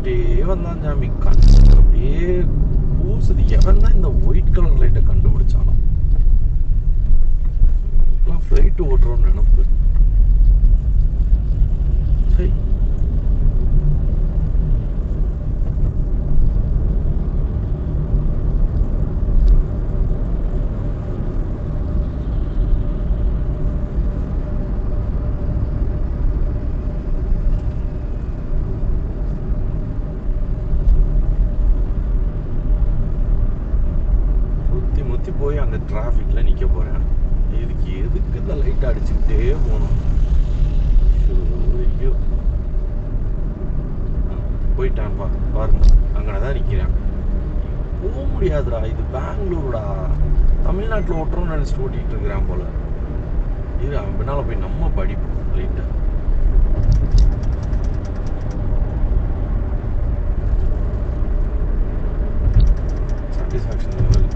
அடிச்சுக்கிட்டே வந்தான் சாமி. கண்ணு அப்படியே பூசுது. எவன் தான் இந்த ஒயிட் கலர் லைட்டை கண்டுபிடிச்சானோ? ஃப்ளைட்டு ஓட்டுறோன்னு நினைப்பு. சரி, முத்தி முத்தி போய் அந்த டிராஃபிக்ல நிக்க போறேன். எதுக்கு இந்த லைட் அடிச்சுக்கிட்டே போகணும்? ஐயோ, போயிட்டான்பா பாருங்க, அங்கதான் நிக்கிறேன். போக முடியாதுடா, இது பெங்களூருடா. தமிழ்நாட்டில் ஓட்டுறோம்னு நினைச்சிட்டு ஓட்டிட்டு இருக்கிறான் போல. இது அவன் பின்னால போய் நம்ம படிப்போம் லைட்டா. Satisfaction level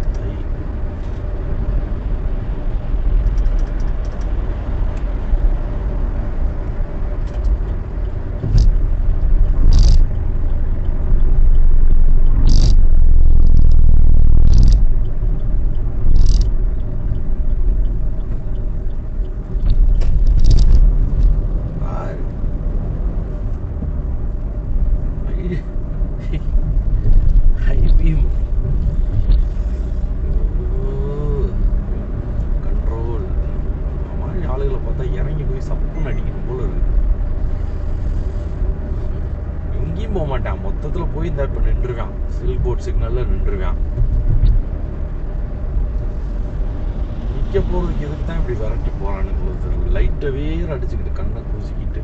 high. High beam control. மாதிரி ஆளுகளை பார்த்தா இறங்கி போய் சப்புன்னு அடிக்கணும் போல இருக்கு. எங்கேயும் போக மாட்டான், மொத்தத்தில் போய் இந்த இப்போ நின்றுவான். சில் போர்ட் சிக்னலில் நின்றுவான். நிற்க போகிறதுக்கு எதுக்கு தான் இப்படி விரட்டி போகிறானுங்களோ தெரியல. லைட்டை வேறு அடிச்சுக்கிட்டு கண்ணை கூசிக்கிட்டு